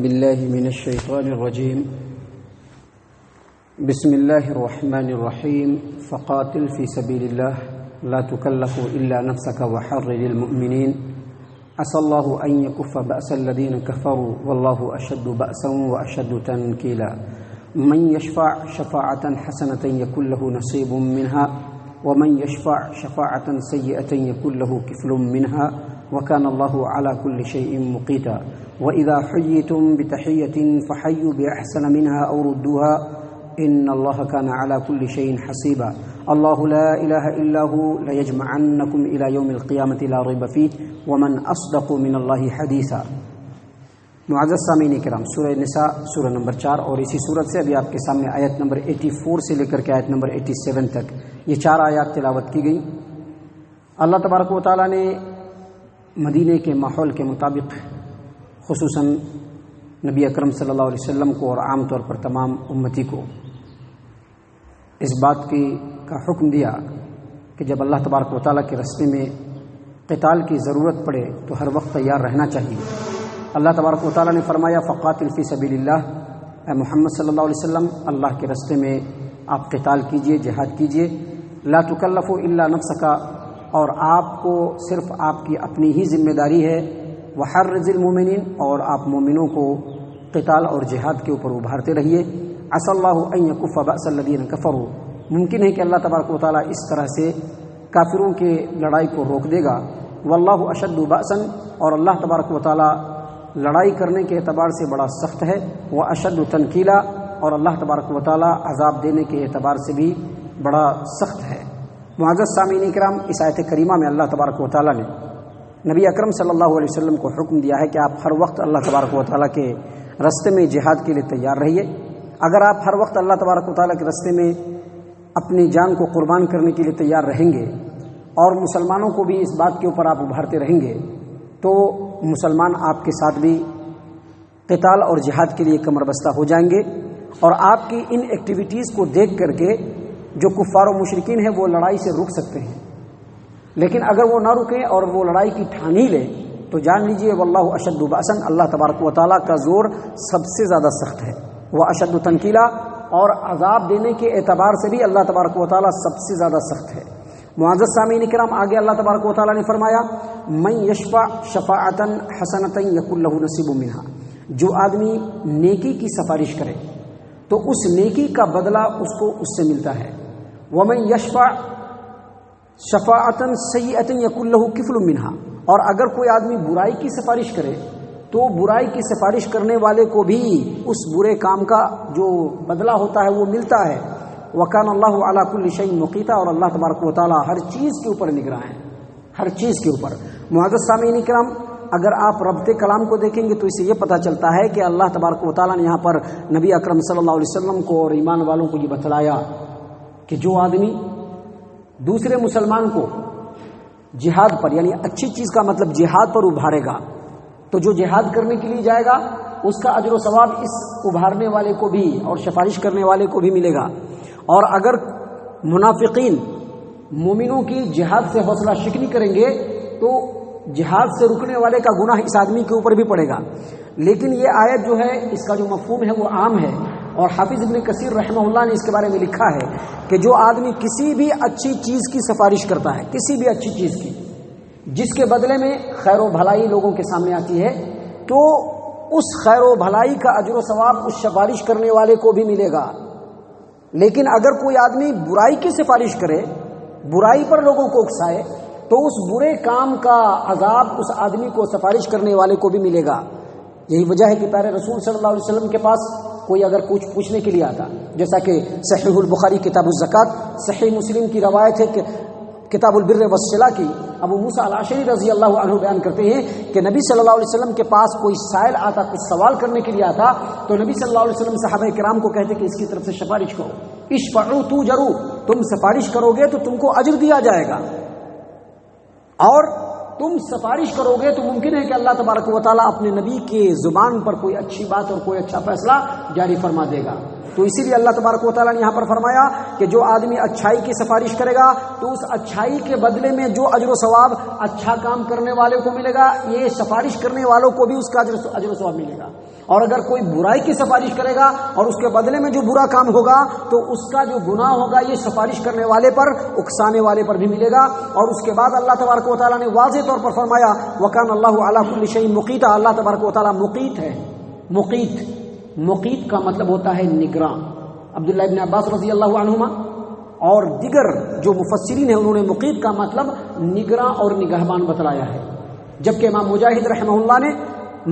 بالله من الشيطان الرجيم. بسم الله الرحمن الرحيم. فقاتل في سبيل الله لا تكلف إلا نفسك وحرر المؤمنين عسى الله أن يكف بأس الذين كفروا والله أشد بأسا وأشد تنكيلا. من يشفع شفاعة حسنة يكن له نصيب منها ومن يشفع شفاعة سيئة يكن له كفل منها وكان الله على كل شيء مقيتا. وإذا حييتم بتحية فحيوا بأحسن منها أو ردوها إن الله كان على كل شيء حسيبا. الله لا إله إلا هو ليجمعنكم إلى يوم القيامة لا ريب فيه ومن أصدق من الله حديثا. معزز سامعین کرام، سورہ نساء سورہ نمبر 4 اور اسی صورت سے ابھی آپ کے سامنے آیت نمبر 84 سے لے کر کے آیت نمبر 87 تک یہ 4 آیات تلاوت کی گئی. اللہ تبارک و تعالیٰ نے مدینے کے ماحول کے مطابق خصوصاً نبی اکرم صلی اللہ علیہ وسلم کو اور عام طور پر تمام امتی کو اس بات کا حکم دیا کہ جب اللہ تبارک و تعالیٰ کے راستے میں قتال کی ضرورت پڑے تو ہر وقت تیار رہنا چاہیے. اللہ تبارک و تعالیٰ نے فرمایا فقاتل فی سبیل اللہ، اے محمد صلی اللہ علیہ وسلم اللہ کے راستے میں آپ قتال کیجئے، جہاد کیجئے. لا تکلف الا نفسک، اور آپ کو صرف آپ کی اپنی ہی ذمہ داری ہے. وحرز المؤمنین، اور آپ مومنوں کو قتال اور جہاد کے اوپر ابھارتے رہیے. عسى اللہ ان یکف بأس الذین کفروا، ممکن ہے کہ اللہ تبارک و تعالیٰ اس طرح سے کافروں کے لڑائی کو روک دے گا. واللہ اشد بأسا، اور اللہ تبارک و تعالیٰ لڑائی کرنے کے اعتبار سے بڑا سخت ہے. وہ اشد تنکیلا، اور اللہ تبارک و تعالیٰ عذاب دینے کے اعتبار سے بھی بڑا سخت ہے. معزز سامعین کرام، اس آیت کریمہ میں اللہ تبارک و تعالیٰ نے نبی اکرم صلی اللہ علیہ وسلم کو حکم دیا ہے کہ آپ ہر وقت اللہ تبارک و تعالیٰ کے راستے میں جہاد کے لیے تیار رہیے. اگر آپ ہر وقت اللہ تبارک و تعالیٰ کے راستے میں اپنی جان کو قربان کرنے کے لیے تیار رہیں گے اور مسلمانوں کو بھی اس بات کے اوپر آپ ابھارتے رہیں گے تو مسلمان آپ کے ساتھ بھی قتال اور جہاد کے لیے کمر بستہ ہو جائیں گے. اور آپ کی ان ایکٹیویٹیز کو دیکھ کر کے جو کفار و مشرکین ہیں وہ لڑائی سے رک سکتے ہیں، لیکن اگر وہ نہ رکیں اور وہ لڑائی کی ٹھان ہی لیں تو جان لیجئے واللہ اشد بأسا، اللہ تبارک و تعالیٰ کا زور سب سے زیادہ سخت ہے. وہ اشد تنکیلا، اور عذاب دینے کے اعتبار سے بھی اللہ تبارک و تعالیٰ سب سے زیادہ سخت ہے. معزز سامعین کرام، آگے اللہ تبارک و تعالیٰ نے فرمایا من یشفع شفاعۃ حسنۃ یکن لہ نصیب منہا، جو آدمی نیکی کی سفارش کرے تو اس نیکی کا بدلہ اس کو اس سے ملتا ہے. ومن یشفع شفاعۃ سیئۃ یکن لہ کفل منہا، اور اگر کوئی آدمی برائی کی سفارش کرے تو برائی کی سفارش کرنے والے کو بھی اس برے کام کا جو بدلہ ہوتا ہے وہ ملتا ہے. وکان اللہ علی کل شیء مقیتا، اور اللہ تبارک و تعالیٰ ہر چیز کے اوپر نگراں ہے، ہر چیز کے اوپر. معزز سامعین کرام، اگر آپ ربط کلام کو دیکھیں گے تو اس سے یہ پتہ چلتا ہے کہ اللہ تبارک و تعالیٰ نے یہاں پر نبی اکرم صلی اللہ علیہ وسلم کو اور ایمان والوں کو یہ بتلایا کہ جو آدمی دوسرے مسلمان کو جہاد پر، یعنی اچھی چیز کا مطلب جہاد پر ابھارے گا تو جو جہاد کرنے کے لیے جائے گا اس کا اجر و ثواب اس ابھارنے والے کو بھی اور سفارش کرنے والے کو بھی ملے گا. اور اگر منافقین مومنوں کی جہاد سے حوصلہ شکنی کریں گے تو جہاد سے رکنے والے کا گناہ اس آدمی کے اوپر بھی پڑے گا. لیکن یہ آیت جو ہے اس کا جو مفہوم ہے وہ عام ہے، اور حافظ ابن کثیر رحمہ اللہ نے اس کے بارے میں لکھا ہے کہ جو آدمی کسی بھی اچھی چیز کی سفارش کرتا ہے، کسی بھی اچھی چیز کی جس کے بدلے میں خیر و بھلائی لوگوں کے سامنے آتی ہے، تو اس خیر و بھلائی کا اجر و ثواب اس سفارش کرنے والے کو بھی ملے گا. لیکن اگر کوئی آدمی برائی کی سفارش کرے، برائی پر لوگوں کو اکسائے، تو اس برے کام کا عذاب اس آدمی کو سفارش کرنے والے کو بھی ملے گا. یہی وجہ ہے کہ پیارے رسول صلی اللہ علیہ وسلم کے پاس کوئی اگر کچھ پوچھنے کے لیے آتا، جیسا کہ صحیح البخاری کتاب الزکوٰۃ، صحیح مسلم کی روایت ہے کہ کتاب البر والصلہ کی، ابو موسیٰ الاشعری رضی اللہ عنہ بیان کرتے ہیں کہ نبی صلی اللہ علیہ وسلم کے پاس کوئی سائل آتا، کچھ سوال کرنے کے لیے آتا، تو نبی صلی اللہ علیہ وسلم صحابہ کرام کو کہتے کہ اس کی طرف سے سفارش کرو، اشفعوا تؤجروا، تم سفارش کرو گے تو تم کو اجر دیا جائے گا، اور تم سفارش کرو گے تو ممکن ہے کہ اللہ تبارک و تعالیٰ اپنے نبی کے زبان پر کوئی اچھی بات اور کوئی اچھا فیصلہ جاری فرما دے گا. تو اسی لیے اللہ تبارک و تعالیٰ نے یہاں پر فرمایا کہ جو آدمی اچھائی کی سفارش کرے گا تو اس اچھائی کے بدلے میں جو اجر و ثواب اچھا کام کرنے والے کو ملے گا، یہ سفارش کرنے والوں کو بھی اس کا اجر و ثواب ملے گا. اور اگر کوئی برائی کی سفارش کرے گا اور اس کے بدلے میں جو برا کام ہوگا تو اس کا جو گناہ ہوگا یہ سفارش کرنے والے پر، اکسانے والے پر بھی ملے گا۔ اور اس کے بعد اللہ تبارک و تعالیٰ نے واضح طور پر فرمایا وَكَانَ اللَّهُ عَلَىٰ كُلِّ شَيْءٍ مُقِيتًا، اللہ تبارک و تعالیٰ مقیت ہے۔ مقیت کا مطلب ہوتا ہے نگراں۔ عبداللہ ابن عباس رضی اللہ عنہما اور دیگر جو مفسرین ہیں انہوں نے مقیت کا مطلب نگراں اور نگہبان بتلایا ہے، جبکہ امام مجاہد رحمہ اللہ نے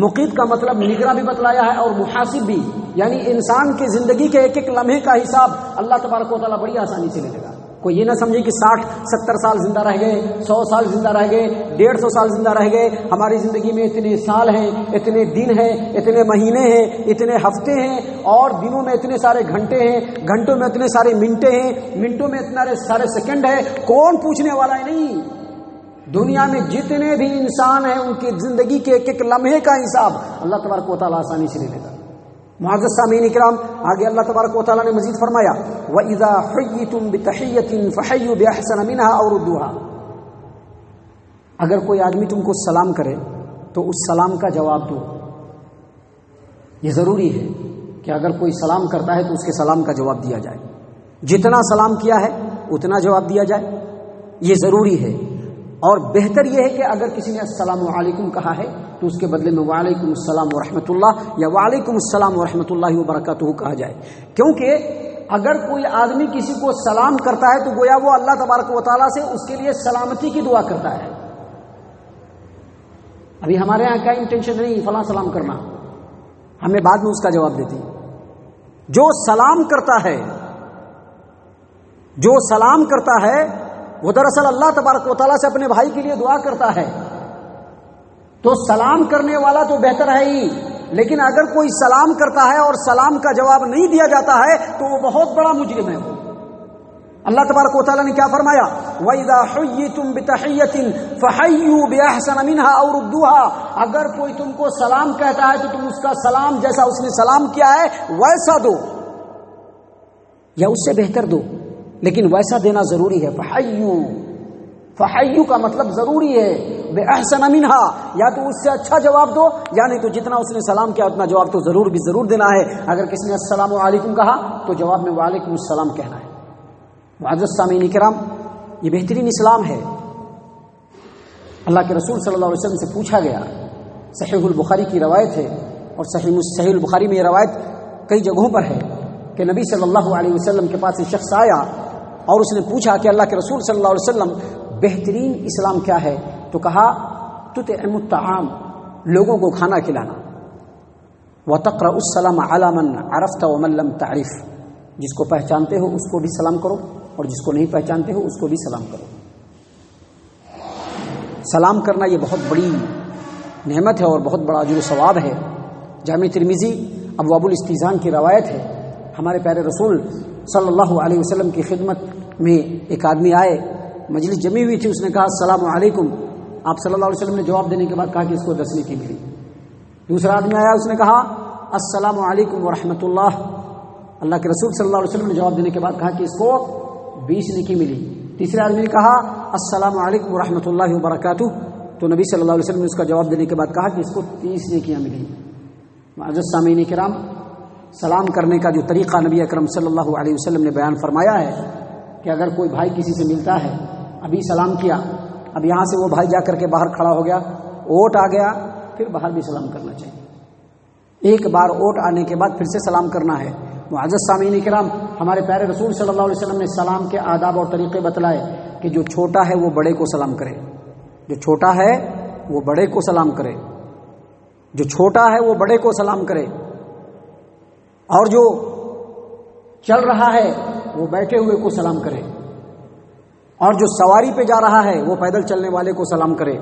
مقیت کا مطلب نگراں بھی بتلایا ہے اور محاسب بھی، یعنی انسان کی زندگی کے ایک ایک لمحے کا حساب اللہ تبارک و تعالیٰ بڑی آسانی سے لے لے گا۔ کوئی یہ نہ سمجھے کہ 60-70 سال زندہ رہ گئے، 100 سال زندہ رہ گئے، 150 سال زندہ رہ گئے، ہماری زندگی میں اتنے سال ہیں، اتنے دن ہیں، اتنے مہینے ہیں، اتنے ہفتے ہیں، اور دنوں میں اتنے سارے گھنٹے ہیں، گھنٹوں میں اتنے سارے منٹیں ہیں، منٹوں میں اتنے سارے سیکنڈ ہیں، کون پوچھنے والا ہے؟ نہیں، دنیا میں جتنے بھی انسان ہیں ان کی زندگی کے ایک ایک لمحے کا حساب اللہ تبارک و تعالیٰ آسانی سے لے لے گا۔ معزز سامعین کرام، آگے اللہ تبارک و تعالیٰ نے مزید فرمایا وَإِذَا حُيِّيتُم بِتَحِيَّةٍ فَحَيُّوا بِأَحْسَنَ مِنْهَا أَوْ رُدُّوهَا، اگر کوئی آدمی تم کو سلام کرے تو اس سلام کا جواب دو۔ یہ ضروری ہے کہ اگر کوئی سلام کرتا ہے تو اس کے سلام کا جواب دیا جائے، جتنا سلام کیا ہے اتنا جواب دیا جائے، یہ ضروری ہے۔ اور بہتر یہ ہے کہ اگر کسی نے السلام علیکم کہا ہے تو اس کے بدلے میں وعلیکم السلام ورحمۃ اللہ یا وعلیکم السلام ورحمۃ اللہ وبرکاتہ کہا جائے، کیونکہ اگر کوئی آدمی کسی کو سلام کرتا ہے تو گویا وہ اللہ تبارک و تعالیٰ سے اس کے لیے سلامتی کی دعا کرتا ہے۔ ابھی ہمارے یہاں کیا انٹینشن نہیں فلاں سلام کرنا، ہمیں بعد میں اس کا جواب دیتی۔ جو سلام کرتا ہے وہ دراصل اللہ تبارک و تعالیٰ سے اپنے بھائی کے لیے دعا کرتا ہے، تو سلام کرنے والا تو بہتر ہے ہی، لیکن اگر کوئی سلام کرتا ہے اور سلام کا جواب نہیں دیا جاتا ہے تو وہ بہت بڑا مجرم ہے۔ اللہ تبارک و تعالیٰ نے کیا فرمایا وَإِذَا حُيِّيتُم بِتَحِيَّةٍ فَحَيُّوا بِأَحْسَنَ مِنْهَا أَوْ رُدُّوهَا، اگر کوئی تم کو سلام کہتا ہے تو تم اس کا سلام جیسا اس نے سلام کیا ہے ویسا دو یا اس سے بہتر دو، لیکن ویسا دینا ضروری ہے۔ فحیو کا مطلب ضروری ہے، بے احسن منہا، یا تو اس سے اچھا جواب دو، یعنی تو جتنا اس نے سلام کیا اتنا جواب تو ضرور دینا ہے۔ اگر کسی نے السلام علیکم کہا تو جواب میں وعلیکم السلام کہنا ہے۔ معزز سامعین کرام، یہ بہترین اسلام ہے۔ اللہ کے رسول صلی اللہ علیہ وسلم سے پوچھا گیا، صحیح البخاری کی روایت ہے، اور صحیح البخاری میں یہ روایت کئی جگہوں پر ہے کہ نبی صلی اللہ علیہ وسلم کے پاس ایک شخص آیا اور اس نے پوچھا کہ اللہ کے رسول صلی اللہ علیہ وسلم بہترین اسلام کیا ہے؟ تو کہا تطعم الطعام، لوگوں کو کھانا کھلانا، وتقرأ السلام علی من عرفت ومن لم تعرف، جس کو پہچانتے ہو اس کو بھی سلام کرو اور جس کو نہیں پہچانتے ہو اس کو بھی سلام کرو۔ سلام کرنا یہ بہت بڑی نعمت ہے اور بہت بڑا اجر و ثواب ہے۔ جامع ترمذی ابواب الاستئذان کی روایت ہے، ہمارے پیارے رسول صلی اللہ علیہ وسلم کی خدمت میں ایک آدمی آئے، مجلس جمی ہوئی تھی، اس نے کہا السلام علیکم، آپ صلی اللہ علیہ وسلم نے جواب دینے کے بعد کہا کہ اس کو 10 نیکی ملی۔ دوسرا آدمی آیا، اس نے کہا السلام علیکم ورحمۃ اللہ، اللہ کے رسول صلی اللہ علیہ وسلم نے جواب دینے کے بعد کہا کہ اس کو 20 نیکی ملی۔ تیسرے آدمی نے کہا السلام علیکم ورحمۃ اللہ وبرکاتہ، تو نبی صلی اللہ علیہ وسلم نے اس کا جواب دینے کے بعد کہا کہ اس کو 30 نیکیاں ملی۔ معزز سامعین کرام، سلام کرنے کا جو طریقہ نبی اکرم صلی اللہ علیہ وسلم نے بیان فرمایا ہے کہ اگر کوئی بھائی کسی سے ملتا ہے، ابھی سلام کیا، اب یہاں سے وہ بھائی جا کر کے باہر کھڑا ہو گیا، اوٹ آ گیا، پھر باہر بھی سلام کرنا چاہیے۔ ایک بار اوٹ آنے کے بعد پھر سے سلام کرنا ہے۔ معزز سامعین کرام، ہمارے پیارے رسول صلی اللہ علیہ وسلم نے سلام کے آداب اور طریقے بتلائے کہ جو چھوٹا ہے وہ بڑے کو سلام کرے، جو چھوٹا ہے وہ بڑے کو سلام کرے، جو چھوٹا ہے وہ بڑے کو سلام کرے، اور جو چل رہا ہے وہ بیٹھے ہوئے کو سلام کرے، اور جو سواری پہ جا رہا ہے وہ پیدل چلنے والے کو سلام کرے،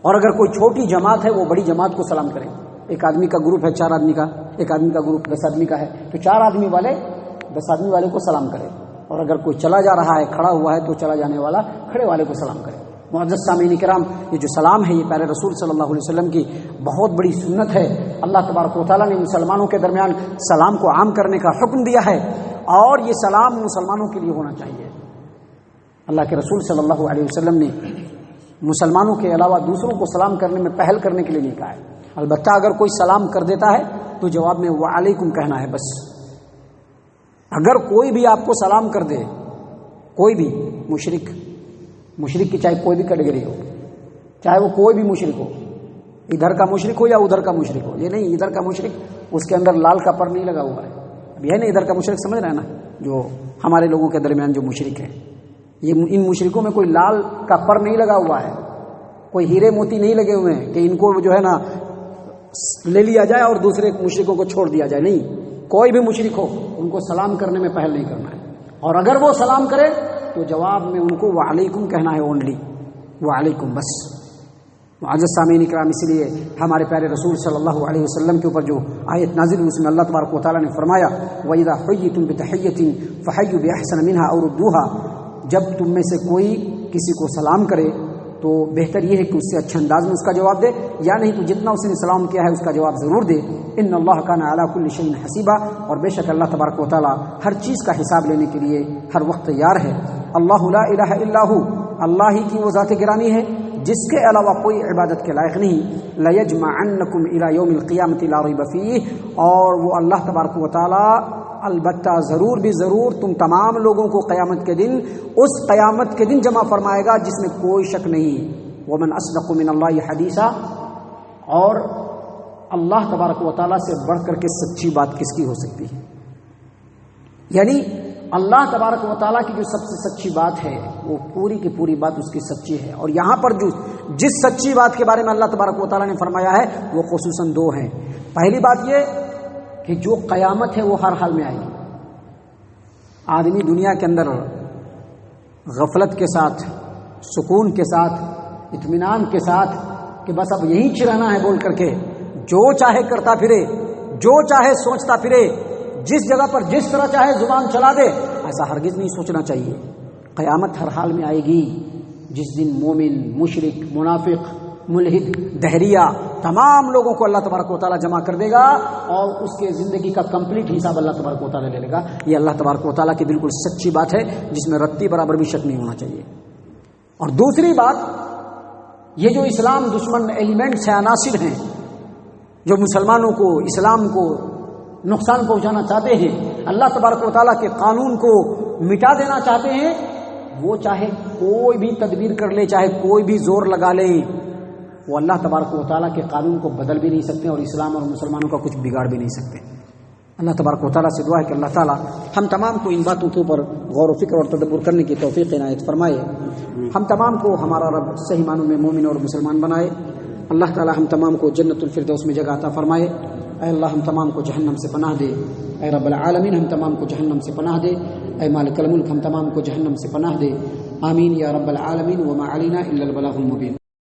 اور اگر کوئی چھوٹی جماعت ہے وہ بڑی جماعت کو سلام کرے۔ ایک آدمی کا گروپ ہے 4 آدمی کا، ایک آدمی کا گروپ 10 آدمی کا ہے، تو 4 آدمی والے 10 آدمی والے کو سلام کرے، اور اگر کوئی چلا جا رہا ہے کھڑا ہوا ہے تو چلا جانے والا کھڑے والے کو سلام کرے۔ معزز سامعین کرام، یہ جو سلام ہے یہ پیارے رسول صلی اللہ علیہ وسلم کی بہت بڑی سنت ہے۔ اللہ تبارک و تعالیٰ نے مسلمانوں کے درمیان سلام کو عام کرنے کا حکم دیا ہے، اور یہ سلام مسلمانوں کے لیے ہونا چاہیے۔ اللہ کے رسول صلی اللہ علیہ وسلم نے مسلمانوں کے علاوہ دوسروں کو سلام کرنے میں پہل کرنے کے لیے نہیں کہا ہے۔ البتہ اگر کوئی سلام کر دیتا ہے تو جواب میں وعلیکم کہنا ہے بس۔ اگر کوئی بھی آپ کو سلام کر دے، کوئی بھی مشرک کی چاہے کوئی بھی کیٹیگری ہو، چاہے وہ کوئی بھی مشرک ہو، ادھر کا مشرک ہو یا ادھر کا مشرک ہو، یہ نہیں ادھر کا مشرک اس کے اندر لال کا پر نہیں لگا ہوا ہے، اب یہ نہیں ادھر کا مشرک سمجھ رہے ہیں نا، جو ہمارے لوگوں کے درمیان جو مشرک ہے، یہ ان مشرکوں میں کوئی لال کا پر نہیں لگا ہوا ہے، کوئی ہیرے موتی نہیں لگے ہوئے ہیں کہ ان کو جو ہے نا لے لیا جائے اور دوسرے مشرکوں کو چھوڑ دیا جائے، نہیں، کوئی بھی مشرک ہو ان کو سلام کرنے میں پہل نہیں کرنا ہے، اور اگر وہ سلام کرے تو جواب میں ان کو وعلیکم کہنا ہے، اونلی وعلیکم بس۔ معزز سامعین کرام، اس لیے ہمارے پیارے رسول صلی اللہ علیہ وسلم کے اوپر جو آیت نازل ہوئی اس میں اللہ تبارک و تعالیٰ نے فرمایا وَإِذَا حُيِّيتُم بِتَحِيَّةٍ فَحَيُّوا بِأَحْسَنَ مِنْهَا أَوْ رُدُّوهَا، جب تم میں سے کوئی کسی کو سلام کرے تو بہتر یہ ہے کہ اس سے اچھے انداز میں اس کا جواب دے، یا نہیں تو جتنا اس نے سلام کیا ہے اس کا جواب ضرور دے۔ ان اللہ کان علی کل شیء حسیبا، اور بے شک اللہ تبارک و تعالی ہر چیز کا حساب لینے کے لیے ہر وقت تیار ہے۔ اللہ لا الہ الا ہو، اللہ ہی کی وہ ذات گرامی ہے جس کے علاوہ کوئی عبادت کے لائق نہیں۔ لیجمعنکم الی یوم القیامۃ لا ریب فیہ، اور وہ اللہ تبارک و تعالی البتہ ضرور بھی ضرور تم تمام لوگوں کو قیامت کے دن، اس قیامت کے دن جمع فرمائے گا جس میں کوئی شک نہیں۔ ومن اصدق من اللہ حدیثا، اور اللہ تبارک و تعالیٰ سے بڑھ کر کے سچی بات کس کی ہو سکتی ہے؟ یعنی اللہ تبارک و تعالیٰ کی جو سب سے سچی بات ہے وہ پوری کی پوری بات اس کی سچی ہے، اور یہاں پر جو جس سچی بات کے بارے میں اللہ تبارک و تعالیٰ نے فرمایا ہے وہ خصوصاً دو ہیں۔ پہلی بات یہ کہ جو قیامت ہے وہ ہر حال میں آئے گی۔ آدمی دنیا کے اندر غفلت کے ساتھ، سکون کے ساتھ، اطمینان کے ساتھ کہ بس اب یہیں چرنا ہے بول کر کے جو چاہے کرتا پھرے، جو چاہے سوچتا پھرے، جس جگہ پر جس طرح چاہے زبان چلا دے، ایسا ہرگز نہیں سوچنا چاہیے۔ قیامت ہر حال میں آئے گی، جس دن مومن، مشرک، منافق، ملحد، دہریہ، تمام لوگوں کو اللہ تبارک و تعالیٰ جمع کر دے گا اور اس کے زندگی کا کمپلیٹ حساب اللہ تبارک و تعالیٰ لے لے گا۔ یہ اللہ تبارک و تعالیٰ کی بالکل سچی بات ہے جس میں رتی برابر بھی شک نہیں ہونا چاہیے۔ اور دوسری بات، یہ جو اسلام دشمن ایلیمنٹس ہیں، عناصر ہیں جو مسلمانوں کو، اسلام کو نقصان پہنچانا چاہتے ہیں، اللہ تبارک و تعالیٰ کے قانون کو مٹا دینا چاہتے ہیں، وہ چاہے کوئی بھی تدبیر کر لے، چاہے کوئی بھی زور لگا لے، وہ اللہ تبارک و تعالیٰ کے قانون کو بدل بھی نہیں سکتے اور اسلام اور مسلمانوں کا کچھ بگاڑ بھی نہیں سکتے۔ اللہ تبارک و تعالیٰ سے دعا ہے کہ اللہ تعالیٰ ہم تمام کو ان باتوں کے اوپر غور و فکر اور تدبر کرنے کی توفیق عنایت فرمائے، ہم تمام کو ہمارا رب صحیح معنوں میں مومن اور مسلمان بنائے۔ اللہ تعالیٰ ہم تمام کو جنت الفردوس میں جگہ عطا فرمائے۔ اے اللہ ہم تمام کو جہنم سے پناہ دے، اے رب العالمین ہم تمام کو جہنم سے پناہ دے، اے مالک الملک ہم تمام کو جہنم سے پناہ دے، آمین یا رب العالمین۔ وما علینا الا البلاغ المبین۔